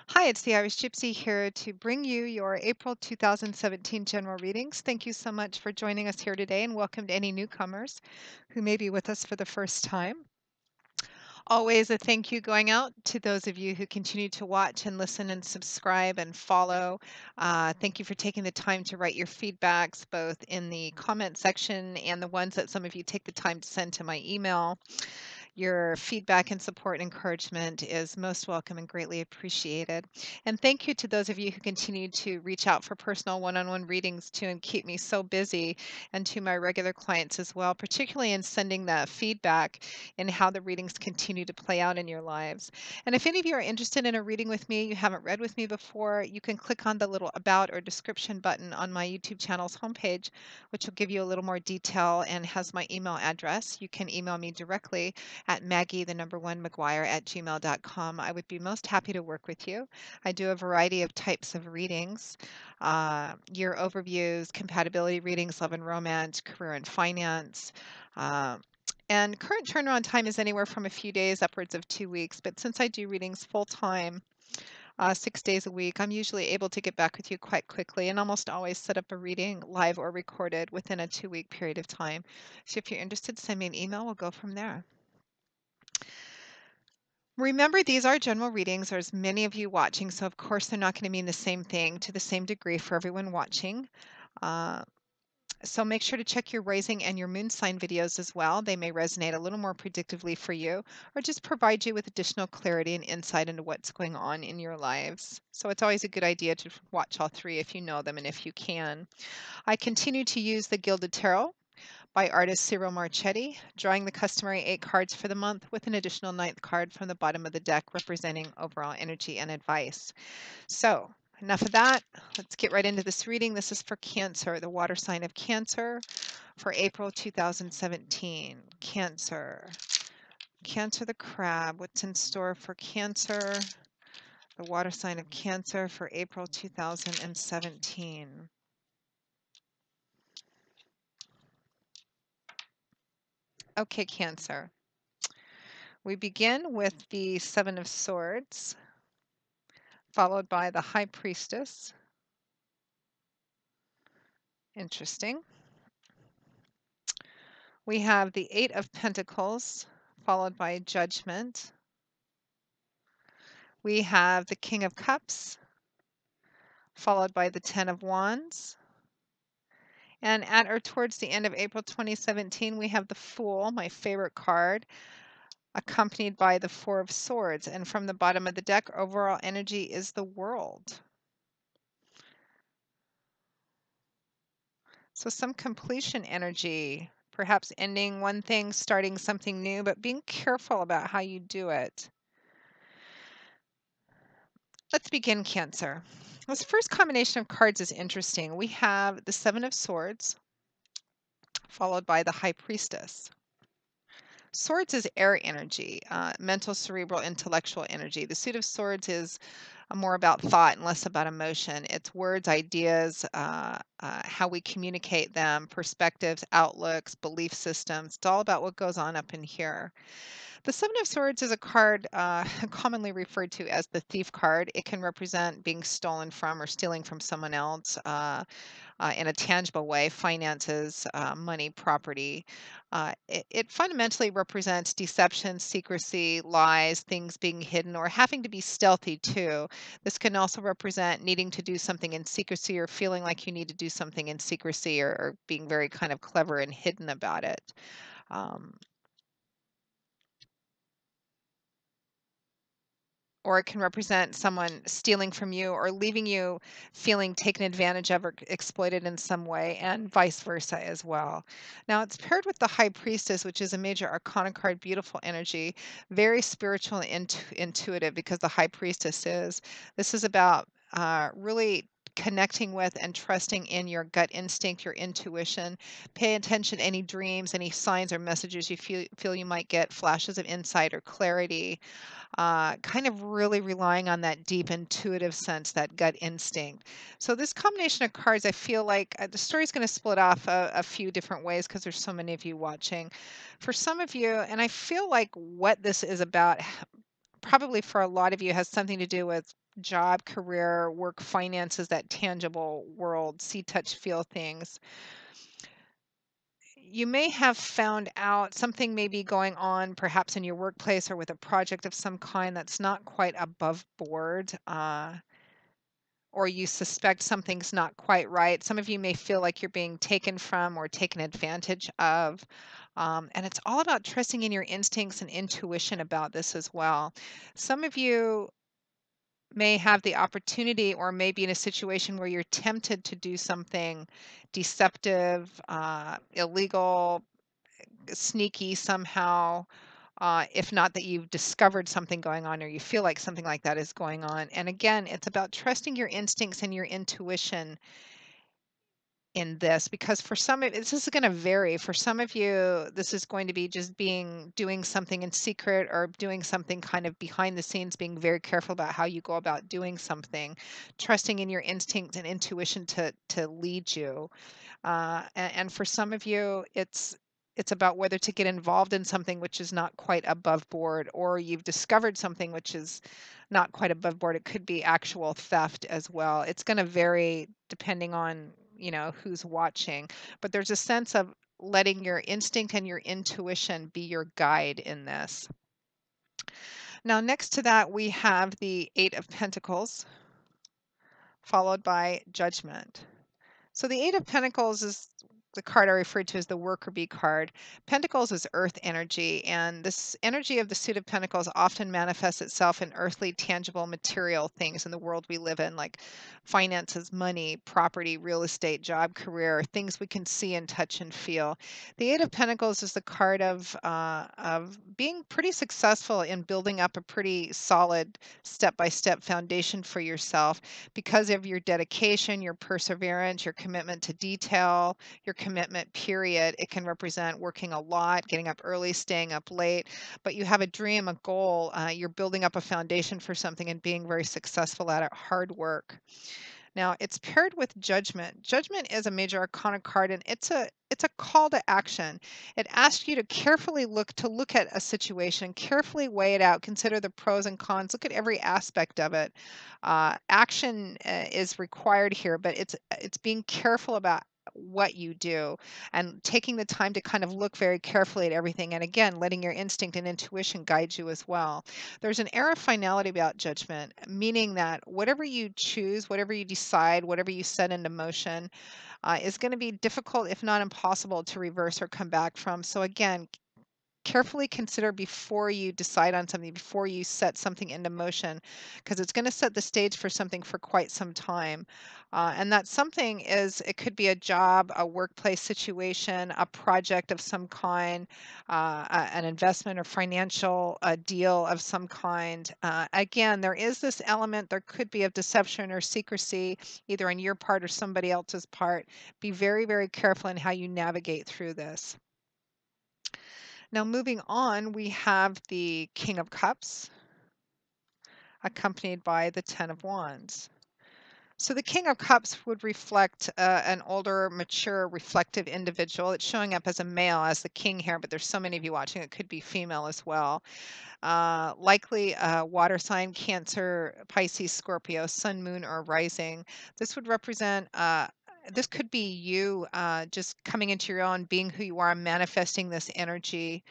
Hi, it's the Irish Gypsy here to bring you your April 2017 general readings. Thank you so much for joining us here today, and welcome to any newcomers who may be with us for the first time. Always a thank you going out to those of you who continue to watch and listen and subscribe and follow. Thank you for taking the time to write your feedbacks, both in the comment section and the ones that some of you take the time to send to my email. Your feedback and support and encouragement is most welcome and greatly appreciated. And thank you to those of you who continue to reach out for personal one-on-one readings too and keep me so busy, and to my regular clients as well, particularly in sending that feedback in how the readings continue to play out in your lives. And if any of you are interested in a reading with me, you haven't read with me before, you can click on the little about or description button on my YouTube channel's homepage, which will give you a little more detail and has my email address. You can email me directly at Maggie, the number one, McGuire at gmail.com. I would be most happy to work with you. I do a variety of types of readings, year overviews, compatibility readings, love and romance, career and finance. Uh, and current turnaround time is anywhere from a few days upwards of 2 weeks. But since I do readings full time, 6 days a week, I'm usually able to get back with you quite quickly and almost always set up a reading live or recorded within a 2 week period of time. So if you're interested, send me an email. We'll go from there. Remember, these are general readings. There's many of you watching, so of course they're not going to mean the same thing to the same degree for everyone watching. Uh, so make sure to check your rising and your moon sign videos as well. They may resonate a little more predictively for you or just provide you with additional clarity and insight into what's going on in your lives. So it's always a good idea to watch all three if you know them and if you can. I continue to use the Gilded Tarot by artist Cyril Marchetti, drawing the customary 8 cards for the month with an additional ninth card from the bottom of the deck representing overall energy and advice. So enough of that. Let's get right into this reading. This is for Cancer, the water sign of Cancer for April 2017. Cancer. Cancer the crab. What's in store for Cancer? The water sign of Cancer for April 2017. Okay, Cancer. We begin with the Seven of Swords, followed by the High Priestess. Interesting. We have the Eight of Pentacles, followed by Judgment. We have the King of Cups, followed by the Ten of Wands. And at or towards the end of April 2017, we have the Fool, my favorite card, accompanied by the Four of Swords. And from the bottom of the deck, overall energy is the World. So some completion energy, perhaps ending one thing, starting something new, but being careful about how you do it. Let's begin, Cancer. This first combination of cards is interesting. We have the Seven of Swords, followed by the High Priestess. Swords is air energy, mental, cerebral, intellectual energy. The Suit of Swords is more about thought and less about emotion. It's words, ideas, how we communicate them, perspectives, outlooks, belief systems. It's all about what goes on up in here. The Seven of Swords is a card commonly referred to as the thief card. It can represent being stolen from or stealing from someone else in a tangible way, finances, money, property. It fundamentally represents deception, secrecy, lies, things being hidden, or having to be stealthy too. This can also represent needing to do something in secrecy or feeling like you need to do something in secrecy or being very kind of clever and hidden about it. Um, or it can represent someone stealing from you or leaving you feeling taken advantage of or exploited in some way, and vice versa as well. Now, it's paired with the High Priestess, which is a major arcana card, beautiful energy, very spiritual and intuitive, because the High Priestess is. This is about really connecting with and trusting in your gut instinct, your intuition. Pay attention to any dreams, any signs or messages you feel you might get, flashes of insight or clarity, kind of really relying on that deep intuitive sense, that gut instinct. So this combination of cards, I feel like the story's going to split off a few different ways because there's so many of you watching. For some of you, and I feel like what this is about probably for a lot of you has something to do with job, career, work, finances, that tangible world, see, touch, feel things. You may have found out something may be going on perhaps in your workplace or with a project of some kind that's not quite above board. Or you suspect something's not quite right. Some of you may feel like you're being taken from or taken advantage of. And it's all about trusting in your instincts and intuition about this as well. Some of you may have the opportunity or may be in a situation where you're tempted to do something deceptive, illegal, sneaky somehow, if not that you've discovered something going on or you feel like something like that is going on. And again, it's about trusting your instincts and your intuition in this, because for some of this is going to vary. For some of you, this is going to be just doing something in secret or doing something kind of behind the scenes, being very careful about how you go about doing something, trusting in your instinct and intuition to lead you. And for some of you, it's about whether to get involved in something which is not quite above board, or you've discovered something which is not quite above board. It could be actual theft as well. It's going to vary depending on, who's watching. But there's a sense of letting your instinct and your intuition be your guide in this. Now, next to that, we have the Eight of Pentacles, followed by Judgment. So the Eight of Pentacles is the card I referred to as the worker bee card. Pentacles is earth energy, and this energy of the suit of Pentacles often manifests itself in earthly, tangible, material things in the world we live in, like finances, money, property, real estate, job, career, things we can see and touch and feel. The Eight of Pentacles is the card of being pretty successful in building up a pretty solid step-by-step foundation for yourself because of your dedication, your perseverance, your commitment to detail, your commitment period. It can represent working a lot, getting up early, staying up late, but you have a dream, a goal, you're building up a foundation for something and being very successful at it, hard work. Now, it's paired with Judgment. Judgment is a major arcana card, and it's a call to action. It asks you to carefully look at a situation, carefully weigh it out, consider the pros and cons, look at every aspect of it. Action is required here, but it's being careful about what you do and taking the time to kind of look very carefully at everything, and again letting your instinct and intuition guide you as well. There's an air of finality about Judgment, meaning that whatever you choose, whatever you decide, whatever you set into motion, is going to be difficult, if not impossible, to reverse or come back from. So again, carefully consider before you decide on something, before you set something into motion, because it's going to set the stage for something for quite some time. And that something it could be a job, a workplace situation, a project of some kind, an investment or financial deal of some kind. Again, there is this element, there could be of deception or secrecy, either on your part or somebody else's part. Be very, very careful in how you navigate through this. Now, moving on, we have the King of Cups, accompanied by the Ten of Wands. So the King of Cups would reflect an older, mature, reflective individual. It's showing up as a male, as the king here, but there's so many of you watching, it could be female as well. Likely water sign, Cancer, Pisces, Scorpio, sun, moon, or rising. This would represent this could be you just coming into your own, being who you are, manifesting this energy,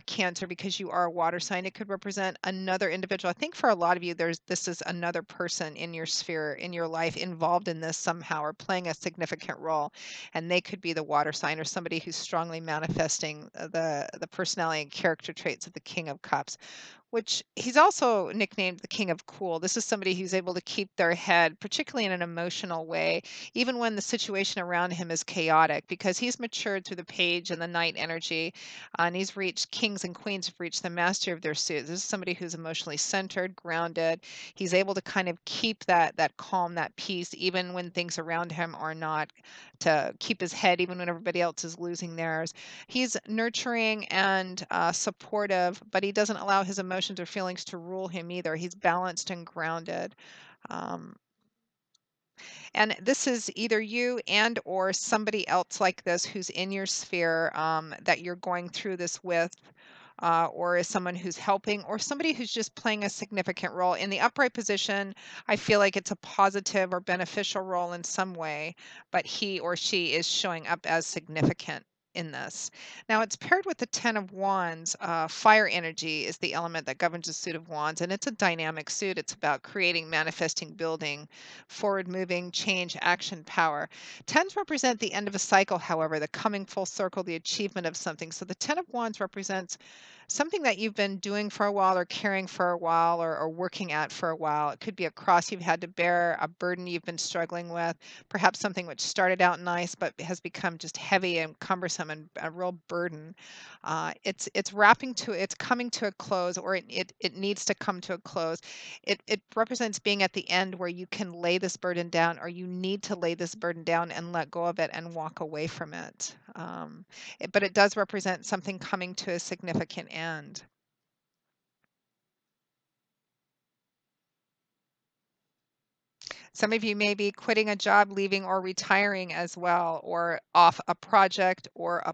Cancer, because you are a water sign. It could represent another individual. I think for a lot of you, this is another person in your sphere, in your life, involved in this somehow or playing a significant role, and they could be the water sign or somebody who's strongly manifesting the personality and character traits of the King of Cups, which he's also nicknamed the King of Cool. This is somebody who's able to keep their head, particularly in an emotional way, even when the situation around him is chaotic, because he's matured through the page and the night energy, and he's reached kings and queens have reached the master of their suit. This is somebody who's emotionally centered, grounded. He's able to kind of keep that calm, that peace, even when things around him are not, to keep his head even when everybody else is losing theirs. He's nurturing and supportive, but he doesn't allow his emotions or feelings to rule him either. He's balanced and grounded. Um, and this is either you and or somebody else like this who's in your sphere that you're going through this with. or is someone who's helping, or somebody who's just playing a significant role. In the upright position, I feel like it's a positive or beneficial role in some way, but he or she is showing up as significant in this. Now it's paired with the Ten of Wands. Fire energy is the element that governs the suit of Wands, and it's a dynamic suit. It's about creating, manifesting, building, forward moving, change, action, power. Tens represent the end of a cycle, however, the coming full circle, the achievement of something. So the Ten of Wands represents something that you've been doing for a while or carrying for a while or working at for a while. It could be a cross you've had to bear, a burden you've been struggling with, perhaps something which started out nice but has become just heavy and cumbersome and a real burden. It's it's coming to a close, or it needs to come to a close. It represents being at the end where you can lay this burden down, or you need to lay this burden down and let go of it and walk away from it. But it does represent something coming to a significant end. Some of you may be quitting a job, leaving, or retiring as well, or off a project or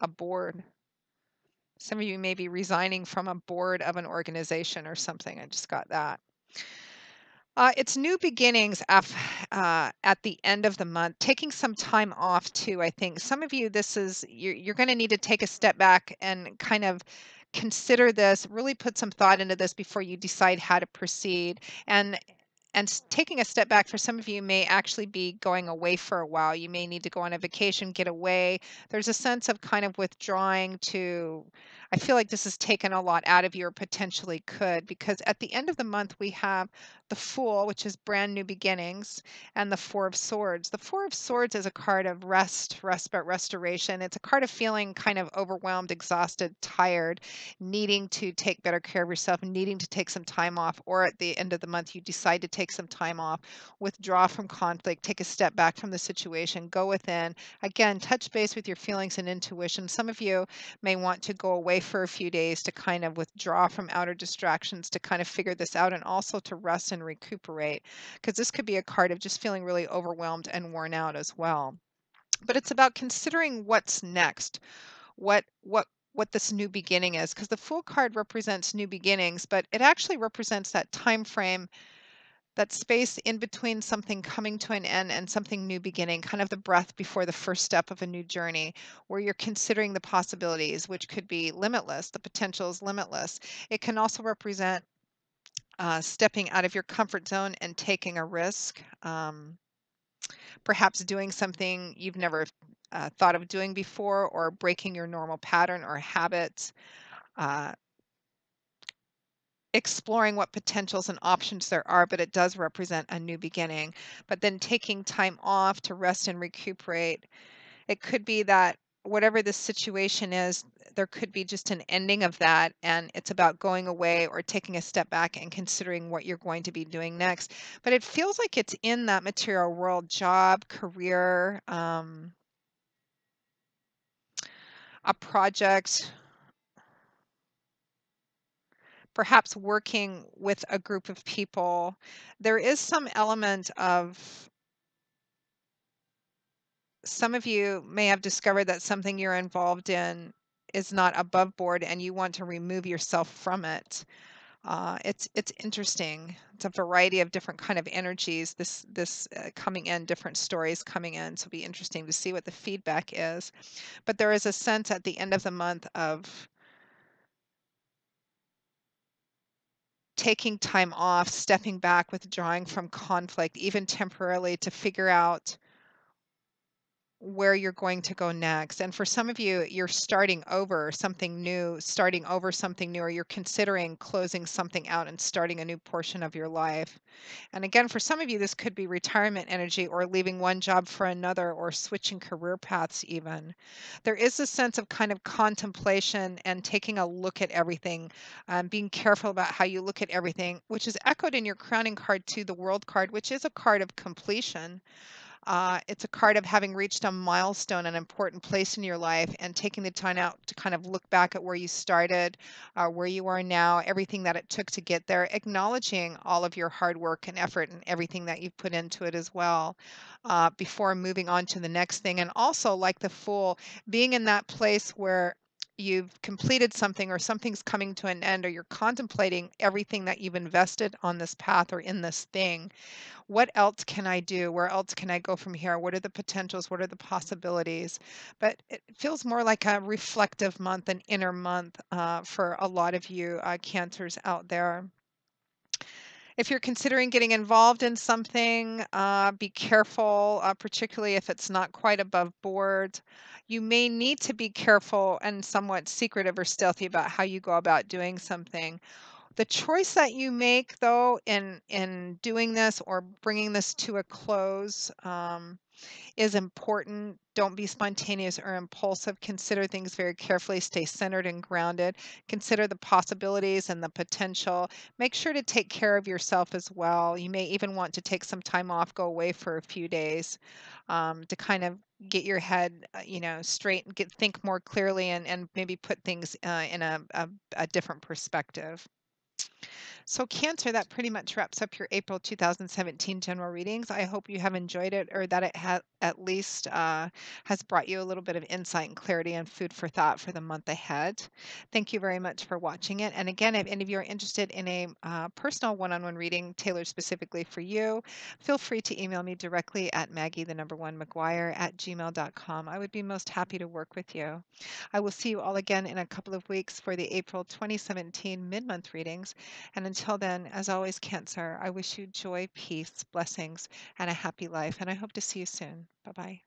a board. Some of you may be resigning from a board of an organization or something. I just got that. It's new beginnings at the end of the month, taking some time off too. I think some of you, you're going to need to take a step back and kind of consider this, really put some thought into this before you decide how to proceed. And taking a step back for some of you may actually be going away for a while. You may need to go on a vacation, get away. There's a sense of kind of withdrawing to, I feel like this has taken a lot out of you or potentially could, because at the end of the month, we have the Fool, which is brand new beginnings, and the Four of Swords. The Four of Swords is a card of rest, respite, restoration. It's a card of feeling kind of overwhelmed, exhausted, tired, needing to take better care of yourself, needing to take some time off, or at the end of the month, you decide to take some time off, withdraw from conflict, take a step back from the situation, go within. Again, touch base with your feelings and intuition. Some of you may want to go away for a few days to kind of withdraw from outer distractions, to kind of figure this out, and also to rest and recuperate, because this could be a card of just feeling really overwhelmed and worn out as well. But it's about considering what's next, what this new beginning is, because the Fool card represents new beginnings, but it actually represents that time frame, that space in between something coming to an end and something new beginning, kind of the breath before the first step of a new journey, where you're considering the possibilities, which could be limitless. The potential is limitless. It can also represent stepping out of your comfort zone and taking a risk, perhaps doing something you've never thought of doing before, or breaking your normal pattern or habits. Uh, Exploring what potentials and options there are, but it does represent a new beginning. But then taking time off to rest and recuperate. It could be that whatever the situation is, there could be just an ending of that, and it's about going away or taking a step back and considering what you're going to be doing next. But it feels like it's in that material world: job, career, a project, perhaps working with a group of people. There is some element of, some of you may have discovered that something you're involved in is not above board and you want to remove yourself from it. It's interesting. It's a variety of different kind of energies. This coming in, different stories coming in. So it'll be interesting to see what the feedback is. But there is a sense at the end of the month of taking time off, stepping back, withdrawing from conflict, even temporarily, to figure out where you're going to go next. And for some of you, you're starting over something new, or you're considering closing something out and starting a new portion of your life. And again, for some of you, this could be retirement energy, or leaving one job for another, or switching career paths even. There is a sense of kind of contemplation and taking a look at everything, being careful about how you look at everything, which is echoed in your crowning card too, the World card, which is a card of completion. It's a card of having reached a milestone, an important place in your life, and taking the time out to kind of look back at where you started, where you are now, everything that it took to get there, acknowledging all of your hard work and effort and everything that you've put into it as well, before moving on to the next thing. And also, like the Fool, being in that place where you've completed something or something's coming to an end or you're contemplating everything that you've invested on this path or in this thing. What else can I do? Where else can I go from here? What are the potentials? What are the possibilities? But it feels more like a reflective month, an inner month for a lot of you cancers out there. If you're considering getting involved in something, be careful, particularly if it's not quite above board. You may need to be careful and somewhat secretive or stealthy about how you go about doing something. The choice that you make, though, in doing this or bringing this to a close, is important. Don't be spontaneous or impulsive. Consider things very carefully. Stay centered and grounded. Consider the possibilities and the potential. Make sure to take care of yourself as well. You may even want to take some time off, go away for a few days to kind of get your head, straight and think more clearly and maybe put things in a different perspective. So Cancer, that pretty much wraps up your April 2017 general readings. I hope you have enjoyed it or that it at least has brought you a little bit of insight and clarity and food for thought for the month ahead. Thank you very much for watching it. And again, if any of you are interested in a personal one-on-one reading tailored specifically for you, feel free to email me directly at Maggie1McGuire@gmail.com. I would be most happy to work with you. I will see you all again in a couple of weeks for the April 2017 mid-month readings. And until then, as always, Cancer, I wish you joy, peace, blessings, and a happy life. And I hope to see you soon. Bye bye.